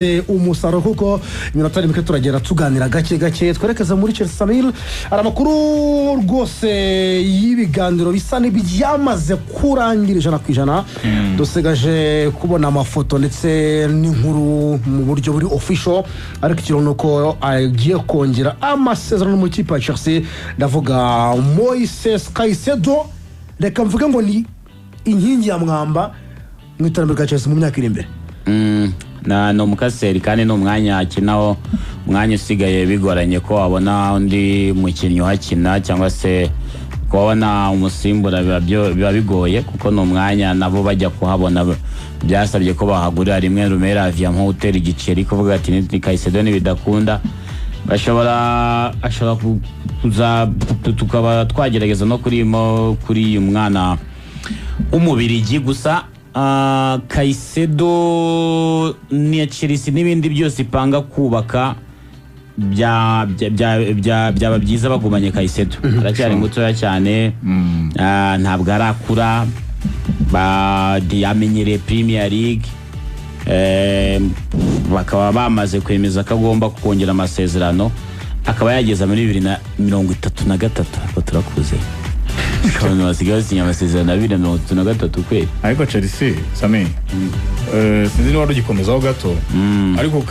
umusaruro kuko iminota rimwe turagera tuganira gake twerekeza muri Chelsea. Samir aramakuru rwose y'ibiganiro bisa n'ibyamaze kurangira ijana ku ijana, dusigaje kubona amafoto ndetse n'inkuru mu buryo buri official, ariko ikirundo ko agiye kongera amasezerano mu kipe ya Chelsea. Ndavuga Moises Caicedo, reka mvuge ngo ni inkingi ya mwamba mu iterambere rya Chelsea mu myaka iri imbere. No mukaseri kandi no mwanya akinaho, mwanya usigaye bigoranye ko abona undi mukinnyi hakina cyangwa se kubona umusimbura biba bigoye, kuko no mwanya nabo bajya kuhabona byasabye ko bahagurira rimwe Rumera via mu hotel igiceri kuvuga ati ni Caicedo bidakunda ashobora kuza tukaba twagerageza no kuri uyu mwana umubirigi gusa. Caicedo ni Chelsea n'ibindi byose ipanga kubaka byaba byiza bagumanye Caicedo. Aracyari mutoya cyane, ntabwo arakura, yamenyereye Premier League, bakaba bamaze kwemeza ko agomba kongera amasezerano, akaba yageza muri 2033 ko turakuze kandi basigaye basinya amasezerano 2033 kweli. Ariko Chelsea Samir sinzi niba rugikomeza ho gato, ariko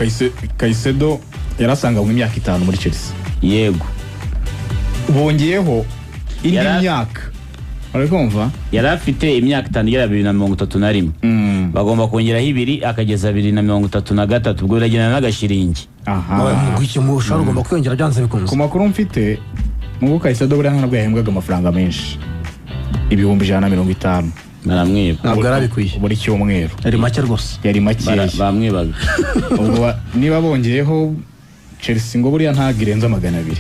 Caicedo yarasanga mu myaka 5 muri Chelsea. Yego, bongeyeho indi myaka, arakumva yarafite imyaka 5 igera 2031, bagomba kongeraho 2 akageza 2033, ubwo biragena n'agashiringi. Ngwiki mu sharo ugomba kwiyongera byanze bikunze. Ku makuru mfite mu Caicedo buri ntabwo yahembwaga amafaranga menshi, 150. Naramwiba ntabwo arabikwiye buri cyumweru, yari make rwose, yari make bamwibaga. Ubwo niba bongeyeho Chelsea ngo buriya ntagirenza 200.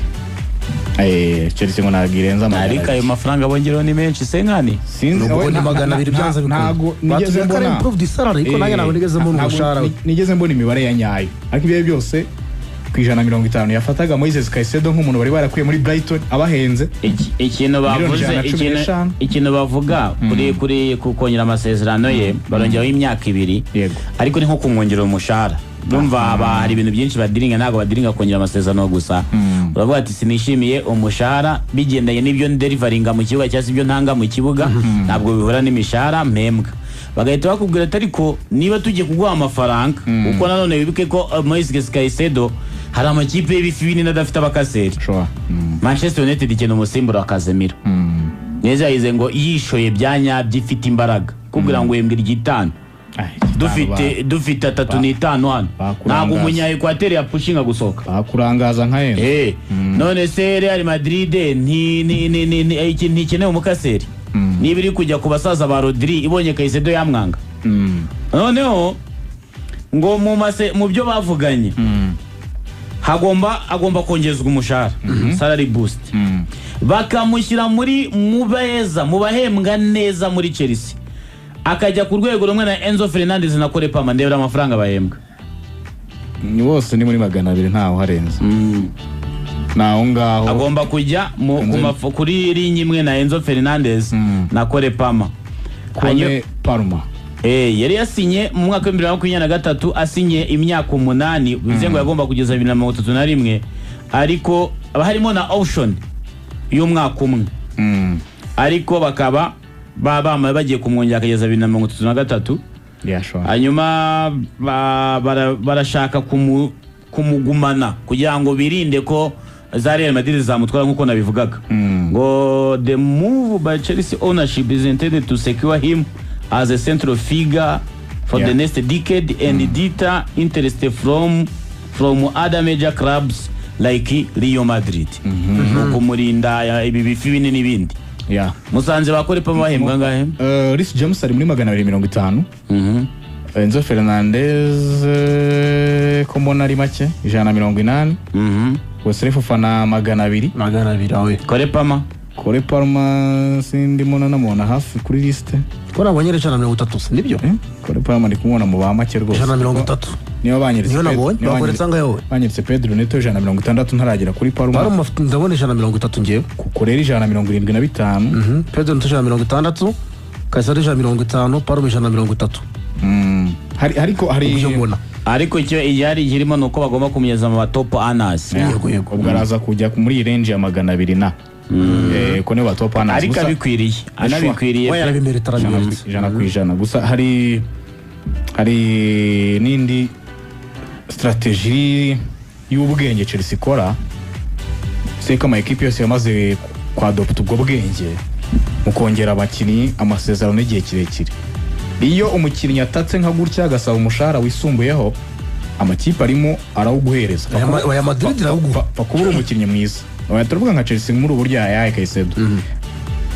Chelsea ngo ntagirenza 200, ariko ayo mafaranga bongereho ni menshi senkani. Sinzi ngo ni 200 byanze bikunze. Ntago nigeze mbona improve salary, ariko nanjye ntabwo nigeze mbona umushahara. Nigeze mbona imibare ya nyayo, ariko ibyo byose ku 150 yafataga Moises Caicedo nk'umuntu bari barakuye muri Brighton abahenze. Ikintu bavuga kuri kukongera amasezerano ye, barongeraho imyaka 2, ariko ni nko kumwongerera umushahara. Numva hari ibintu byinshi badiringa, ntago badiringa kongera amasezerano gusa. Uravuga ati sinishimiye umushahara bigendanye n'ibyo deliveringa mu kibuga cyangwa ibyo ntanga mu kibuga, ntabwo bihura n'imishahara mpembwa. Bagahita bakubwira ati ariko niba tujye kuguha amafaranga, uko nanone wibuke ko Moises Caicedo hari amakipe y'ibifi binini adafite abakaseri. Manchester United ikeneye umusimbura wa Casemiro. Neza yize ngo yishoye byanyabye ifite imbaraga, kubwira ngo yembwira 5 dufite 3-5 hano, ntabwo umunya Equateur yapushinga gusoka bakurangaza nka yene. None se Real Madrid ntikeneye umukaseri, niba iri kujya ku basaza ba Rodri ibonye Caicedo yamwanga. Noneho ngo mu byo bavuganye agomba kongezwa umushahara, salary boost, bakamushyira mu bahembwa neza muri Chelsea, akajya ku rwego rumwe na Enzo Fernandez na Cole Palmer. Ndebera amafaranga bahembwa ni bose ni muri 200 ntaho harenze. Naho ngaho agomba kujya kuri ringi imwe na Enzo Fernandez na Cole Palmer. Yari yasinye mu mwaka wa 2023, asinye imyaka 8, bivuze ngo yagomba kugeza 2031, ariko harimo na option y'umwaka umwe, ariko bakaba bagiye kumwongera akageza 2033. Hanyuma barashaka kumugumana kugira ngo birinde ko za Real Madrid zamutwara nk'uko nabivugaga. Ngo the move by Chelsea ownership is intended to secure him as a central figure for the next decade and deter interest from other major clubs like Real Madrid. Kumurinda ibi bifi binini n'ibindi. Musanze bakore pa bahembwa ngahe? Reece James ari muri 250. Enzo Fernandez ko mbona ari make 180. Wesley Fofana 200 awe. Cole Palmer sindi mona namona hafi kuri liste. Ko nabonye 130 nibyo? Cole Palmer ndi kumubona mu ba make rwose. 130. Niyo banyeretse. Niyo nabonye bakoretse ngaho. Banyeretse Pedro Neto 160 ntaragera kuri Palmer. Palmer ndabona 130 ngiye. Kukorera 175. Pedro Neto 160, Caicedo 150, Palmer 130. ariko icyo igihari kirimo ni uko bagomba kumugeza mu top honors. Ubwo araza kujya muri iyi range ya 200 na ko niba top honors ariko abikwiriye ijana ku ijana. Gusa hari n'indi strategy y'ubwenge Chelsea ikora, seka ama equipe yose yamaze kwadopta ubwo bwenge mu kongera abakinnyi amasezerano n'igihe kirekire. Iyo umukinnyi atatse nka gutya agasaba umushahara wisumbuyeho, amakipe arimo arawuguhereza. Aya Madrid arawuguha bakubura umukinnyi mwiza. Turavuga nka Chelsea muri uburyo yayaye Kaisedo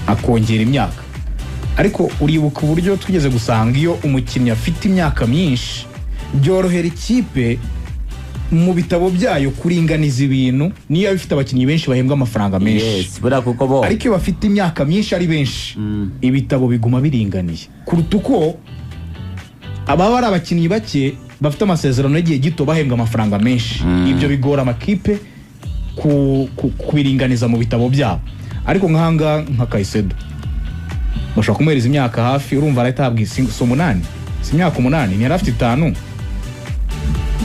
akongera imyaka, ariko uribuka uburyo tugeze gusanga iyo umukinnyi afite imyaka myinshi byorohera ikipe mu bitabo byayo kuringaniza ibintu niyo bifite abakinnyi benshi bahembwa amafaranga menshi. Ariko iyo bafite imyaka myinshi ari benshi ibitabo biguma biringaniye kuruta uko ababa ari abakinnyi bake bafite amasezerano y'igihe gito bahembwa amafaranga menshi. Ibyo bigora amakipe kubiringaniza mu bitabo byabo. Ariko nk'ahanga nka Kaisedo bashobora kumuhereza imyaka hafi, urumva arahita ahabwa si 8 si imyaka 8 ni yari afite 5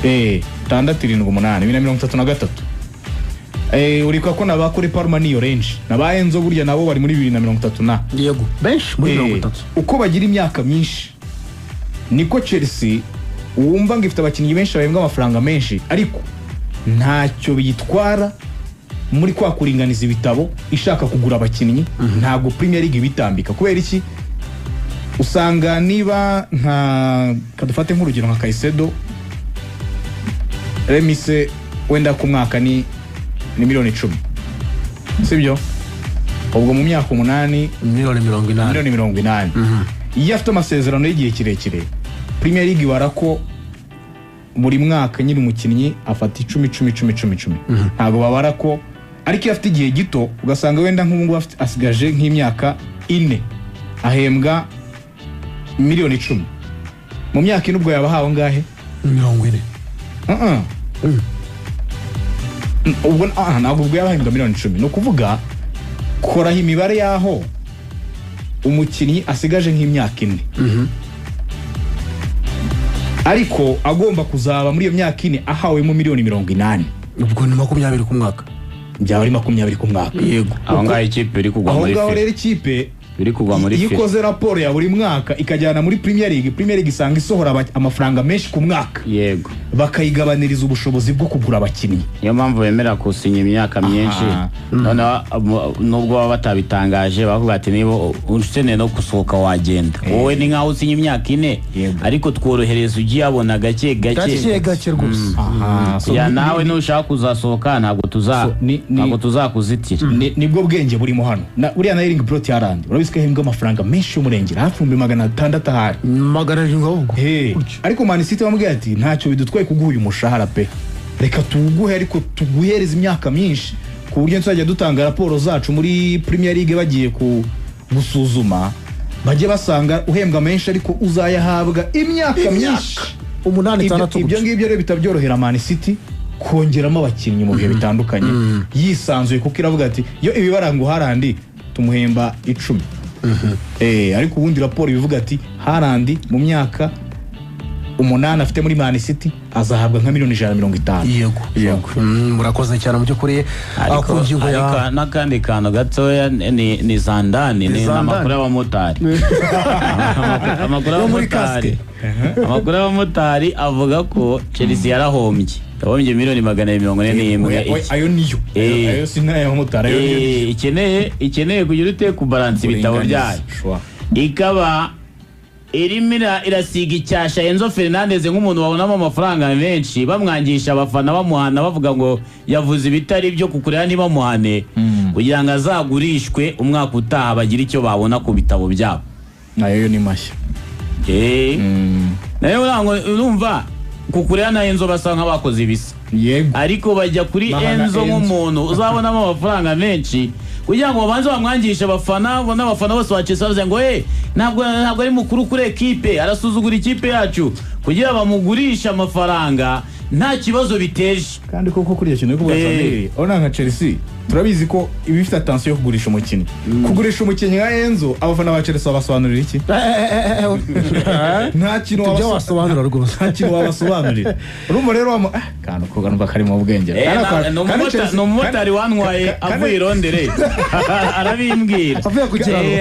6-7-8 urika ko nabakuri Parma niyo range nabaye Enzo burya nabo bari muri 2030 na yego benshi muri 30. Uko bagira imyaka myinshi niko Chelsea wumva ngo ifite abakinnyi benshi bahembwa amafaranga menshi, ariko ntacyo bitwara muri kwa kuringaniza ibitabo ishaka kugura abakinnyi. Ntabwo Premier League bitambika kubera iki? Usanga niba nka kadufate nk'urugero nka Kaisedo remise wenda ku mwaka ni miliyoni 10, sibyo? Ubwo mu myaka 8 miliyoni 80. Iyo afite amasezerano y'igihe kirekire Premier League barako buri mwaka nyiri umukinnyi afata 10. Ntabwo babara ko, ariko iyo afite igihe gito ugasanga wenda nk'ubu asigaje nk'imyaka 4 ahembwa miliyoni 10 mu myaka ine, ubwo yabahawe ngahe 40. Ubwo ntabwo ubwo yabahembwa miliyoni 10. No kuvuga koraho imibare yaho umukinnyi asigaje nk'imyaka 4 ariko agomba kuzaba muri iyo myaka 4 ahawe mu miliyoni 80. Ubwo ni 20 ku mwaka, byaba ari 20 ku mwaka. Yego, aho ngaho ikipe iri kugwa muri aho rero ikipe iri kugwa muri ikoze raporo ya buri mwaka ikajyana muri Premier League isanga isohora amafaranga menshi ku mwaka. Yego, bakayigabaniriza ubushobozi bwo kugura abakinnyi. Niyo mpamvu bemera kusinya imyaka myinshi. None nubwo baba batabitangaje bavuga ati niba ukeneye no gusohoka wagenda. Wowe ni nkaho usinya imyaka 4 ariko tworohereza ugiye abona gake rwose. Ya nawe nushaka kuzasohoka ntabwo tuzakuzitira. Nibwo bwenge burimo hano. Uriya na Erling Brot Haaland urabisika hembwa amafaranga menshi y'umurengera hafi 600 ahari. Ariko Man City bamubwiye ati ntacyo bidutwaye kuguha uyu mushahara pe, reka tuguhe ariko tuguhereza imyaka myinshi ku buryo tuzajya dutanga raporo zacu muri Premier League bagiye gusuzuma bajye basanga uhembwa menshi ariko uzayahabwa imyaka myinshi 8-6. Ibyo ngibyo rero bitabyorohera Man City kongeramo abakinnyi mu bihe bitandukanye yisanzuye, kuko iravuga ati yo ibibaranga Haaland tumuhemba 10. Ariko ubundi raporo bivuga ati Haaland mu myaka 8 afite muri Man City azahabwa nka miliyoni 150. Yego. Murakoze cyane mu by'ukuri. Ariko n'akandi kantu gatoya ni Zandani ni amakuru y'abamotari. Amakuru y'abamotari avuga ko Chelsea yarahombye miliyoni 441. Ayo niyo. Ayo sinaye y'abamotari. Ikeneye kugira ute ku balance ibitabo byayo. Ikaba Elimina irasiga icyasha Enzo Fernandez nk'umuntu babonamo amafaranga menshi, bamwangisha abafana bamuhana bavuga ngo yavuze ibitari byo kukurera niba muhane kugira ngo azagurishwe umwaka utaha bagira icyo babona ku bitabo byabo. Nayo ni mashya. Nayo urumva kukurera na Enzo basa nk'abakoze ibisa. Yego. Ariko bajya kuri Enzo nk'umuntu uzabonamo amafaranga menshi kugira ngo babanze bamwangisha abafana bose bacese bavuze ngo ntabwo ari mukuru kuri ekipe arasuzugura ikipe yacu, kugira bamugurisha amafaranga nta kibazo biteje kandi koko kuri icyo kintu kuvuga Samir ona nka Chelsea turabizi ko ibi bifite attention yo kugurisha umukinnyi kugurisha umukinnyi nka Enzo abafana ba Chelsea babasobanurira iki nta kintu wasobanurira rwose nta kintu wabasobanurira urumva rero kandi ko ganumva kari mu bwenge no mumotari wantwaye avuye i Londres arabimbwira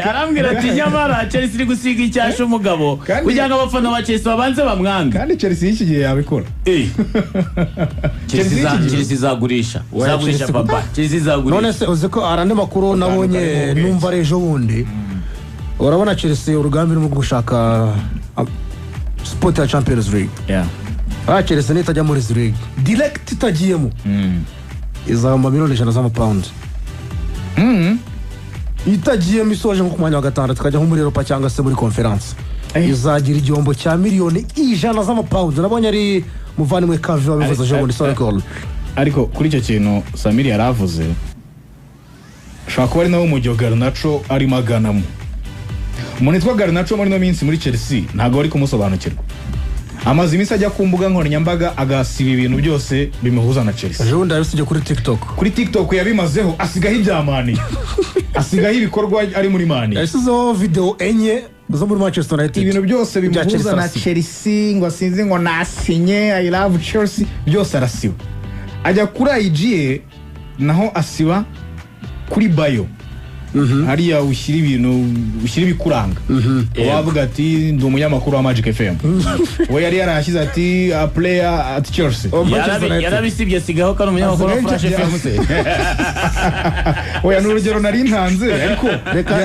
arambwira ati nyamara Chelsea iri gusiga icyasha umugabo kugira ngo abafana ba Chelsea babanze bamwanga kandi Chelsea iki gihe yabikora Chelsea izagurisha papa Chelsea izagurisha none se uzi ko arande makuru nabonye numva rejo bundi urabona Chelsea urugambi rwo gushaka sport ya Champions League Chelsea nitajya muri League direct itagiyemo izamba miliyoni 100 z'amapound itagiyemo isoje nko ku mwanya wa gatandatu tukajya nko muri Europa cyangwa se muri conference izagira igihombo cya miliyoni 100 z'amapound nabonye ari muvandimwe Kavi wabivuze ejo bundi Sorry ariko kuri icyo kintu Samir yaravuze shaka kuba ari nawe umujyo Garnacho ari maganamo umuntu witwa Garnacho muri no minsi muri Chelsea ntago ari kumusobanukirwa amazi iminsi ajya ku mbuga nkoranyambaga agasiba ibintu byose bimuhuza na Chelsea ejo bundi yabisije kuri TikTok yabimazeho asigaho ibyamani asigaho ibikorwa ari muri mani yasizeho video enye zo muri Manchester United ibintu byose bimuhuza na Chelsea ngo asinze ngo nasinye I love Chelsea byose arasiba ajya kuri IG naho asiba kuri bio hariya ushyira ibintu ushyira ibikuranga wavuga ati ndi umunyamakuru wa Magic FM we yari yarashyize ati a player at Chelsea yarabisibye sigaho kandi umunyamakuru wa Flash FM oya n'urugero nari ntanze ariko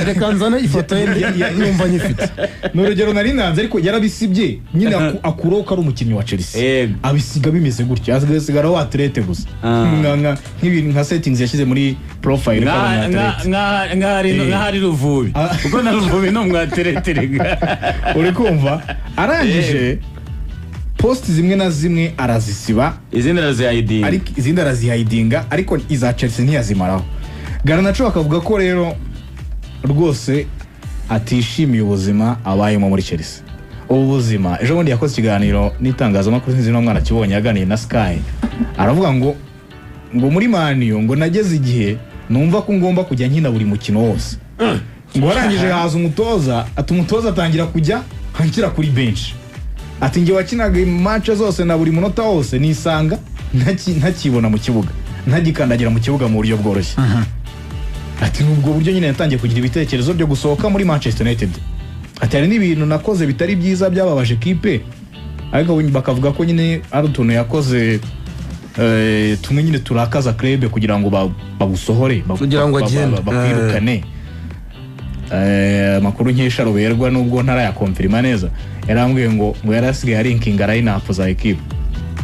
reka nzana ifoto ye numva nyifite n'urugero nari ntanze ariko yarabisibye nyine akuroka ari umukinnyi wa Chelsea abisiga bimeze gutyo asigaye wa atlete gusa nk'ibintu nka settings yashyize muri profile nk'ahari Ruvubi kuko na Ruvubi no mwatereterega uri kumva arangije post zimwe na zimwe arazisiba izindi arazihidinga ariko iza Chelsea ntiyazimaraho Garnacho akavuga ko rero rwose atishimiye ubuzima abayemo muri Chelsea ubu buzima ejo bundi yakoze ikiganiro n'itangazamakuru sinzi no mwana kibonye yaganiye na Sky aravuga ngo muri Maniyo ngo nageze igihe numva ko ngomba kujya nkina buri mukino wose ngo warangije haza umutoza umutoza atangira kujya hankira kuri bench ati nge wakinaga match zose na buri munota wose nisanga ntakibona mu kibuga ntagikandagira mu kibuga mu buryo bworoshye ati nubwo buryo nyine yatangiye kugira ibitekerezo byo gusohoka muri Manchester United ati hari n'ibintu nakoze bitari byiza byababaje kipe ariko bakavuga ko nyine ari utuntu yakoze tumwe nyine turakaza club kugira ngo bagusohore kugira ngo agende bakwirukane makuru nkesha ruberwa nubwo ntara ya confirma neza yarambwiye ngo yarasigaye linkinga line-up za equipe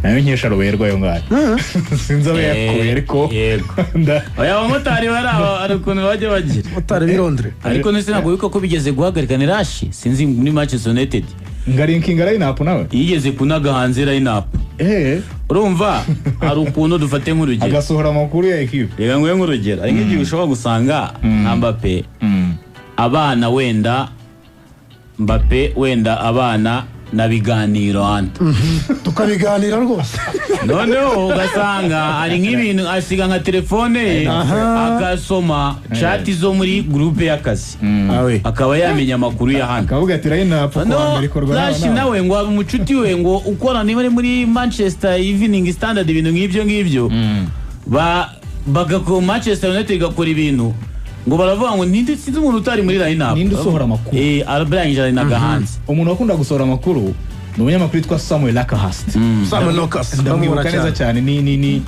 nayo nkesha ruberwa yo ngayo sinzi abe yakuye ariko oya abamotari ari ukuntu bajya bagira motari birondre ariko nese ntabwo biko ko bigeze guhagarika ni Rashi sinzi muri Manchester United ngarinkinga line-up nawe yigeze kunaga hanze line-up urumva hari ukuntu dufate nk'urugero agasohora amakuru ya equipe reka nguye nk'urugero ari nk'igihe ushobora gusanga Mbappe abana wenda abana na biganiro hano tukabiganira rwose noneho ugasanga hari nk'ibintu asiga nka telefone ye agasoma chat zo muri groupe y'akazi akaba yamenya amakuru ya hano akavuga ati line-up Rashi nawe ngo aba umucuti we ngo ukora niba muri Manchester Evening Standard ibintu nk'ibyo bagako Manchester United gakora ibintu ngo baravuga ngo sinzi umuntu utari muri line-up ninde usohora amakuru arabrangije naga hanze umuntu wakunda gusohora amakuru ni umunyamakuru witwa Samuel Lakahast ndamwibuka neza cyane ni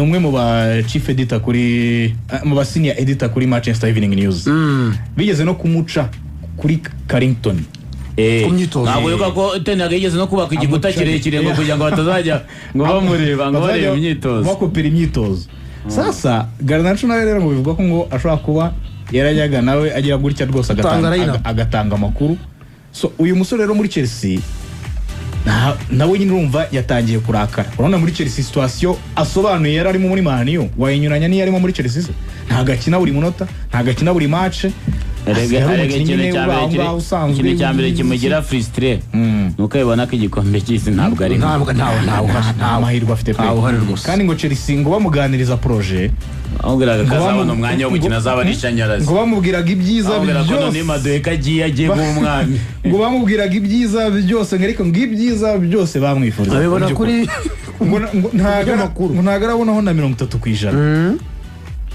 umwe mu ba chief editor kuri mu ba senior editor kuri Manchester Evening News bigeze no kumuca kuri Carrington ntabwo yuko ko tenaga yigeze no kubaka igikuta kirekire ngo kugira ngo batazajya ngo bamureba ngo barebe imyitozo bakopera imyitozo sasa Garnacho nawe rero ngo bivuga ko ngo ashobora kuba yarajyaga nawe agira gutya rwose agatanga amakuru so uyu musore rero muri Chelsea nawe nyine urumva yatangiye kurakara urabona muri Chelsea situation asobanuye yari arimo muri Maniyo wayinyuranya niyo arimo muri Chelsea ntagakina buri munota ntagakina buri match ikintu cya mbere kimugira frustré nuko yibona ko igikombe cy'isi ntabwo ari nta mahirwe afite pe kandi ngo Chelsea ngo bamuganiriza projet bamubwiraga ko azabona umwanya wo gukina azaba n'ishanyarazi ngo bamubwiraga ibyiza byose ngo bamubwiraga ibyiza byose ariko ngo ibyiza byose bamwifuriza abibona kuri ntabwo arabonaho na 30%.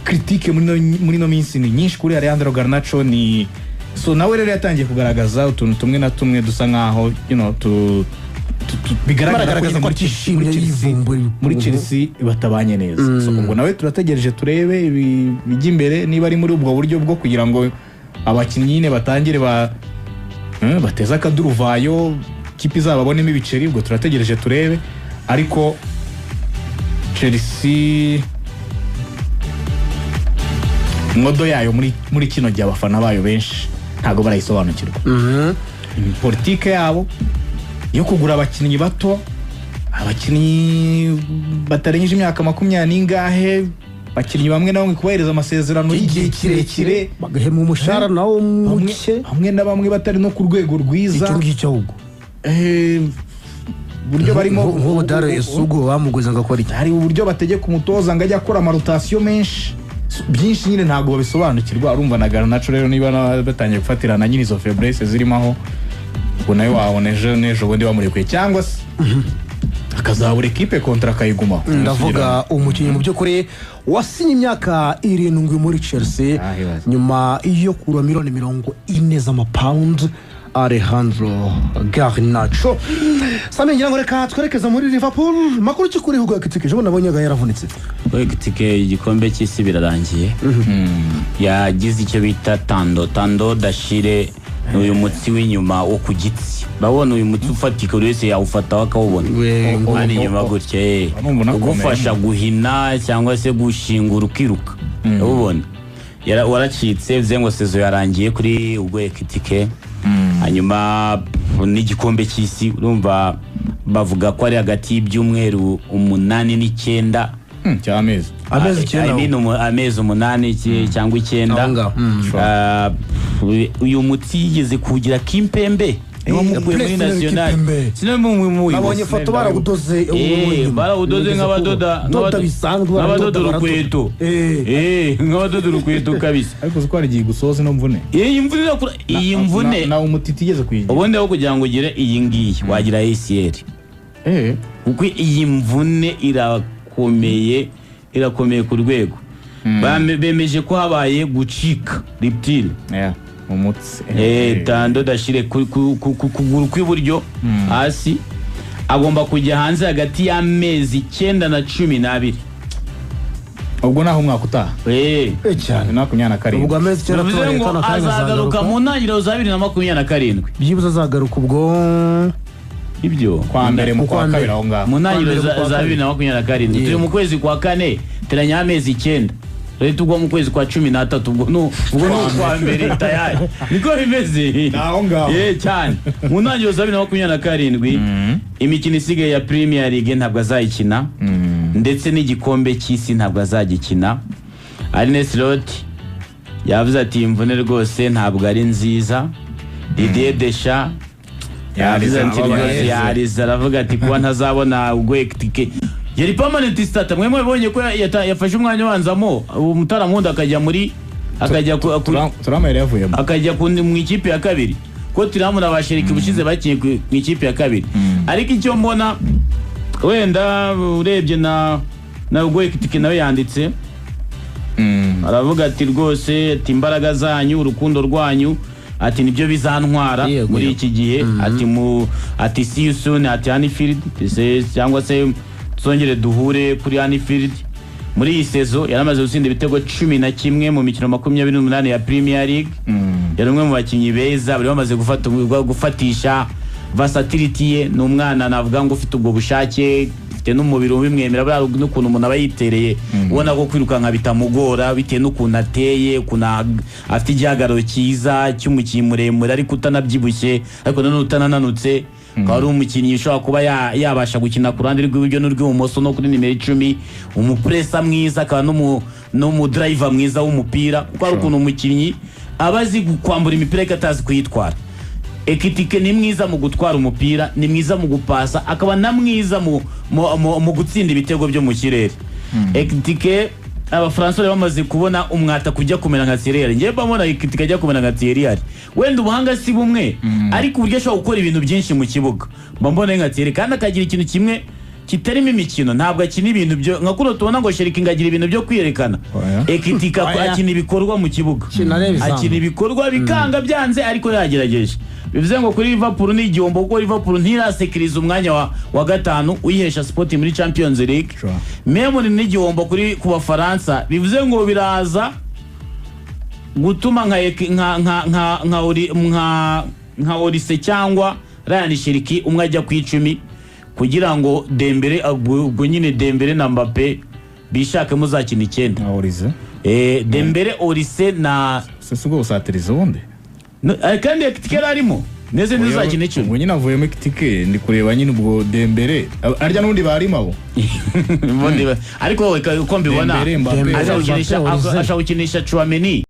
Critique muri no minsi ni nyinshi kuri Alejandro Garnacho ni so nawe rero yatangiye kugaragaza utuntu tumwe na tumwe dusa nkaho bigaragara ko muri Chelsea batabanye neza. So ubwo nawe turategereje turebe bijya imbere niba ari muri ubwo buryo bwo kugira ngo abakinnyi nyine batangire bateza akaduruvayo kipi zababonemo ibiceri. Ubwo turategereje turebe ariko Chelsea modo yayo muri kino gihe abafana bayo benshi ntago barayisobanukirwa. Politike yabo yo kugura abakinnyi bato, abakinnyi batarengeje imyaka 20 n'ingahe, abakinnyi bamwe na bamwe kubahereza amasezerano y'igihe kirekire bagahema umushahara nawo muke, hamwe na bamwe batari no ku rwego rwiza cy'igihugu. Buryo barimo nk'ubu Dare Esugo bamuguza ngakora iki, hari uburyo bategeka umutoza ngo ajye akora amarotation menshi byinshi nyine ntago babisobanukirwa. Urumva na Garnacho rero niba batangiye gufatirana nyine izo faiblesse zirimo aho ngo nayo waboneje nejo bundi bamurekuye cyangwa se akazabura equipe kontra kayigumaho. Ndavuga umukinnyi mu by'ukuri wasinye imyaka 7 muri Chelsea nyuma yo kura miliyoni 40 z'amapound, Alejandro Garnacho. Same ngira ngo reka twerekeza muri Liverpool. Makuru cy'ukuri hugo yakitike je nabonye ga yaravunitse. Yakitike igikombe cy'isi birarangiye. Yagize icyo bita tando dashire uyu mutsi w'inyuma wo ku gitsi. Babona uyu mutsi ufatika wese yawufata wakawubona. Ari inyuma gutye ugufasha guhina cyangwa se gushingura ukiruka. Ubona waracitse byengo sezo yarangiye kuri ubwo Yakitike. Hanyuma n'igikombe cy'isi urumva bavuga ko ari hagati y'ibyumweru 8 n'9 cy'amezi amezi 8 cyangwa 9. Uyu mutsi yigeze kugira Kimpembe mukuye muri national nabonye foto baragudoze baragudoze nk'abadoda bisanzwe nk'abadoda urukweto nk'abadoda urukweto kabisa. Ariko uko ari gusoza no mvune iyi mvune na umutiti igeze kuyigira ubundi aho kugira ngo ugire iyi ngiyi wagira ACL kuko iyi mvune irakomeye ku rwego bemeje ko habaye gucika riptile umutsi tando dashire kuguru kw'iburyo hasi agomba kujya hanze hagati y'amezi 9 na 12. ubwo naho umwaka utaha cyane nakunyana karindwi ubwo amezi 9 azagaruka mu ntangiriro za 2027 byibuza azagaruka ubwo ibyo kwa mbere mu kwa kabiri aho ngaho mu ntangiriro za 2027 turi mu kwezi kwa 4 teranya amezi 9 rero tugwa mu kwezi kwa 13 ubwo no kwa mbere tayari niko bimeze naho ngaho cyane mu ntangiriro za 2027 imikino isigaye ya Premier League ntabwo azayikina ndetse n'igikombe cy'isi ntabwo azagikina. Arne Slot yavuze ati imvune rwose ntabwo ari nziza. Didier Deschamps yariza aravuga ati kuba ntazabona Yakitike yari permanent start. Mwe mwebonye ko yafashe umwanya wanzamo umutaramundi akajya turamere yavuyemo akajya mu ikipe ya kabiri ko Tiramu na Basheriki bushize bakiye mu ikipe ya kabiri. Ariko icyo mbona wenda urebye na Yakitike nawe yanditse aravuga ati rwose ati imbaraga zanyu urukundo rwanyu ati nibyo bizantwara muri iki gihe ati see you soon ati Anfield cyangwa se tuzongere duhure kuri Anfield. Muri iyi sezo yaramaze gutsinda ibitego 11 mu mikino 28 ya Premier League. Yari umwe mu bakinnyi beza bari bamaze gufatisha versatility ye. Ni umwana navuga ngo ufite ubwo bushake, ufite n'umubiri ubimwemera bari n'ukuntu umuntu aba yitereye ubona ko kwirukanka bitamugora bitewe n'ukuntu ateye, ukuntu afite igihagararo cyiza cy'umukinnyi muremure ariko utanabyibushye ariko nanone utanananutse. Ari umukinnyi ushobora kuba yabasha gukina ku ruhande rw'iburyo n'urw'ibumoso no kuri nimero 10, umupresa mwiza akaba no mu driver mwiza w'umupira kuko ari ukuntu umukinnyi abazi kwambura imipira ikatazi kuyitwara. Ekitike ni mwiza mu gutwara umupira, ni mwiza mu gupasa, akaba na mwiza mu gutsinda ibitego byo mu kirere. Ekitike Abafaransa bamaze kubona umwata kujya kumera nka Thierry. Ngiye bamona Ekitike ajya kumera nka Thierry. Wenda ubuhanga si bumwe, ariko uburyo ashobora gukora ibintu byinshi mu kibuga. Mbambona nka Thierry kandi akagira ikintu kimwe kitarimo imikino, ntabwo akina ibintu byo nka kuno tubona ngo Sheriki ngagira ibintu byo kwiyerekana. Ekitike akina ibikorwa mu kibuga, akina ibikorwa bikanga byanze, ariko yagerageje. Bivuze ngo kuri Liverpool ni igihombo kuko Liverpool ntirasekiriza umwanya wa gatanu uyihesha sport muri Champions League. Meme ni igihombo kuri ku Bafaransa, bivuze ngo biraza gutuma nka Olise cyangwa Ryan Sheriki umwe ajya ku 10 kugira ngo Dembele ubwo nyine Dembele na Mbappe bishake muzakina 9. Olise Dembele, Olise na Sesugo usatiriza wonde kandi Ekitike arimo neze nizakina 10. Ubwo nyine avuyemo Ekitike ndi kureba nyine ubwo Dembele arya nundi barimo abo ariko uko mbibona ashaka gukinisha Chouameni